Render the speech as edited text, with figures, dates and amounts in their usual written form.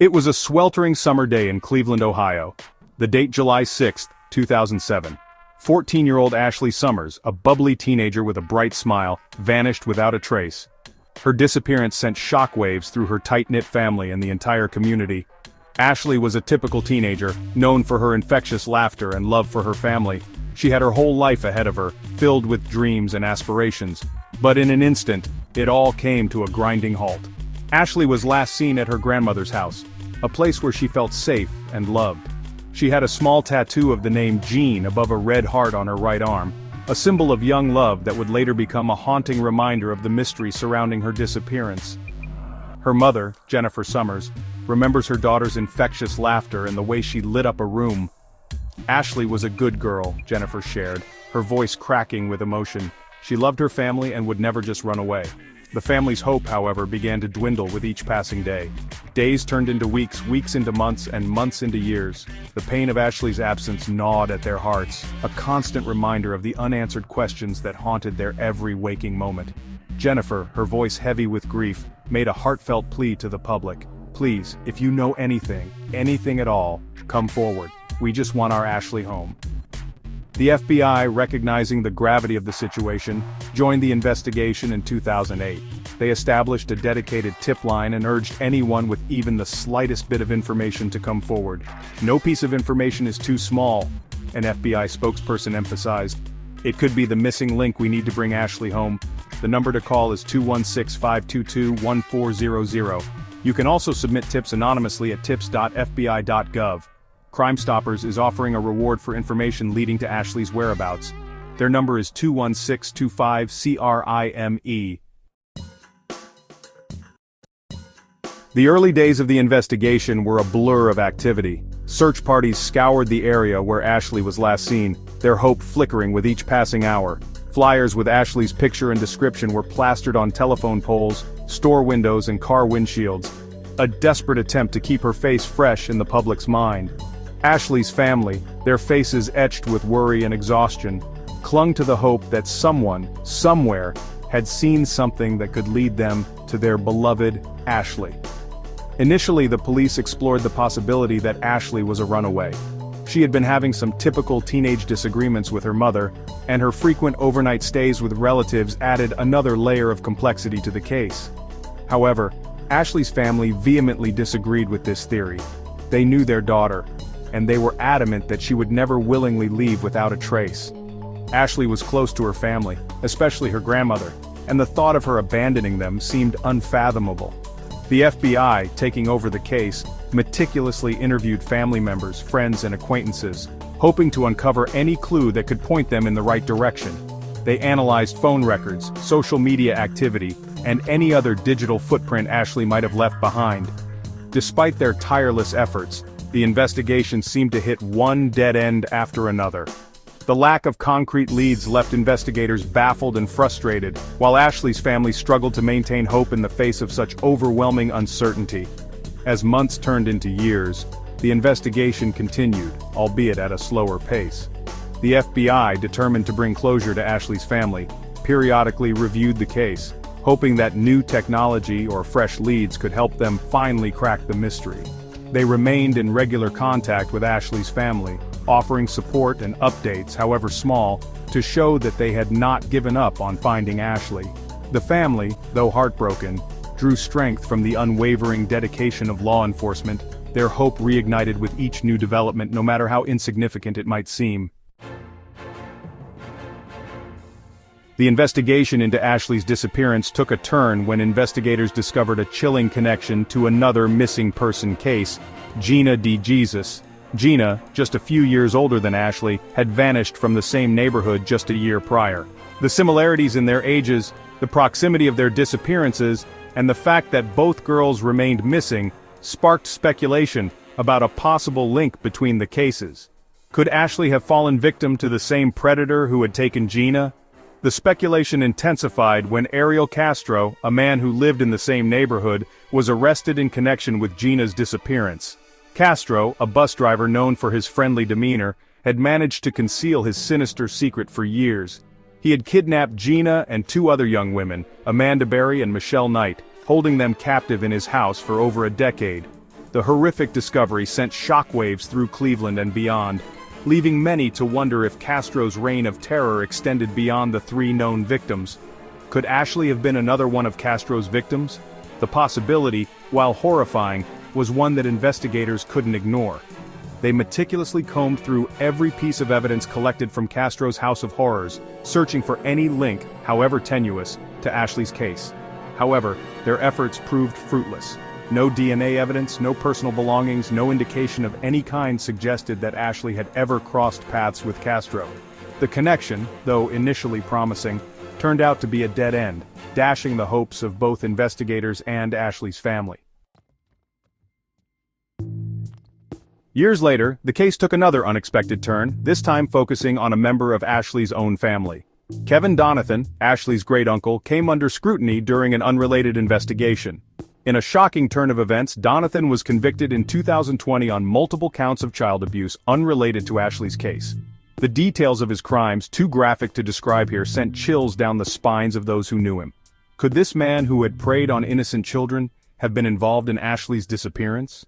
It was a sweltering summer day in Cleveland, Ohio. The date July 6, 2007. 14-year-old Ashley Summers, a bubbly teenager with a bright smile, vanished without a trace. Her disappearance sent shockwaves through her tight-knit family and the entire community. Ashley was a typical teenager, known for her infectious laughter and love for her family. She had her whole life ahead of her, filled with dreams and aspirations. But in an instant, it all came to a grinding halt. Ashley was last seen at her grandmother's house, a place where she felt safe and loved. She had a small tattoo of the name Jean above a red heart on her right arm, a symbol of young love that would later become a haunting reminder of the mystery surrounding her disappearance. Her mother, Jennifer Summers, remembers her daughter's infectious laughter and the way she lit up a room. Ashley was a good girl, Jennifer shared, her voice cracking with emotion. She loved her family and would never just run away. The family's hope, however, began to dwindle with each passing day. Days turned into weeks, weeks into months, and months into years. The pain of Ashley's absence gnawed at their hearts, a constant reminder of the unanswered questions that haunted their every waking moment. Jennifer, her voice heavy with grief, made a heartfelt plea to the public. Please, if you know anything at all, come forward. We just want our Ashley home. The FBI, recognizing the gravity of the situation, joined the investigation in 2008. They established a dedicated tip line and urged anyone with even the slightest bit of information to come forward. No piece of information is too small, an FBI spokesperson emphasized. It could be the missing link we need to bring Ashley home. The number to call is 216-522-1400. You can also submit tips anonymously at tips.fbi.gov. Crime Stoppers is offering a reward for information leading to Ashley's whereabouts. Their number is 216-25-CRIME. The early days of the investigation were a blur of activity. Search parties scoured the area where Ashley was last seen, their hope flickering with each passing hour. Flyers with Ashley's picture and description were plastered on telephone poles, store windows, and car windshields. A desperate attempt to keep her face fresh in the public's mind. Ashley's family, their faces etched with worry and exhaustion, clung to the hope that someone, somewhere, had seen something that could lead them to their beloved Ashley. Initially, the police explored the possibility that Ashley was a runaway. She had been having some typical teenage disagreements with her mother, and her frequent overnight stays with relatives added another layer of complexity to the case. However, Ashley's family vehemently disagreed with this theory. They knew their daughter, and they were adamant that she would never willingly leave without a trace. Ashley was close to her family, especially her grandmother, and the thought of her abandoning them seemed unfathomable. The FBI, taking over the case, meticulously interviewed family members, friends, and acquaintances, hoping to uncover any clue that could point them in the right direction. They analyzed phone records, social media activity, and any other digital footprint Ashley might have left behind. Despite their tireless efforts, the investigation seemed to hit one dead end after another. The lack of concrete leads left investigators baffled and frustrated, while Ashley's family struggled to maintain hope in the face of such overwhelming uncertainty. As months turned into years, the investigation continued, albeit at a slower pace. The FBI, determined to bring closure to Ashley's family, periodically reviewed the case, hoping that new technology or fresh leads could help them finally crack the mystery. They remained in regular contact with Ashley's family, offering support and updates, however small, to show that they had not given up on finding Ashley. The family, though heartbroken, drew strength from the unwavering dedication of law enforcement, their hope reignited with each new development, no matter how insignificant it might seem. The investigation into Ashley's disappearance took a turn when investigators discovered a chilling connection to another missing person case, Gina DeJesus. Gina, just a few years older than Ashley, had vanished from the same neighborhood just a year prior. The similarities in their ages, the proximity of their disappearances, and the fact that both girls remained missing, sparked speculation about a possible link between the cases. Could Ashley have fallen victim to the same predator who had taken Gina? The speculation intensified when Ariel Castro, a man who lived in the same neighborhood, was arrested in connection with Gina's disappearance. Castro, a bus driver known for his friendly demeanor, had managed to conceal his sinister secret for years. He had kidnapped Gina and two other young women, Amanda Berry and Michelle Knight, holding them captive in his house for over a decade. The horrific discovery sent shockwaves through Cleveland and beyond, leaving many to wonder if Castro's reign of terror extended beyond the 3 known victims. Could Ashley have been another one of Castro's victims? The possibility, while horrifying, was one that investigators couldn't ignore. They meticulously combed through every piece of evidence collected from Castro's House of Horrors, searching for any link, however tenuous, to Ashley's case. However, their efforts proved fruitless. No DNA evidence, no personal belongings, no indication of any kind suggested that Ashley had ever crossed paths with Castro. The connection, though initially promising, turned out to be a dead end, dashing the hopes of both investigators and Ashley's family. Years later, the case took another unexpected turn, this time focusing on a member of Ashley's own family. Kevin Donathan, Ashley's great-uncle, came under scrutiny during an unrelated investigation. In a shocking turn of events, Donathan was convicted in 2020 on multiple counts of child abuse unrelated to Ashley's case. The details of his crimes, too graphic to describe here, sent chills down the spines of those who knew him. Could this man who had preyed on innocent children have been involved in Ashley's disappearance?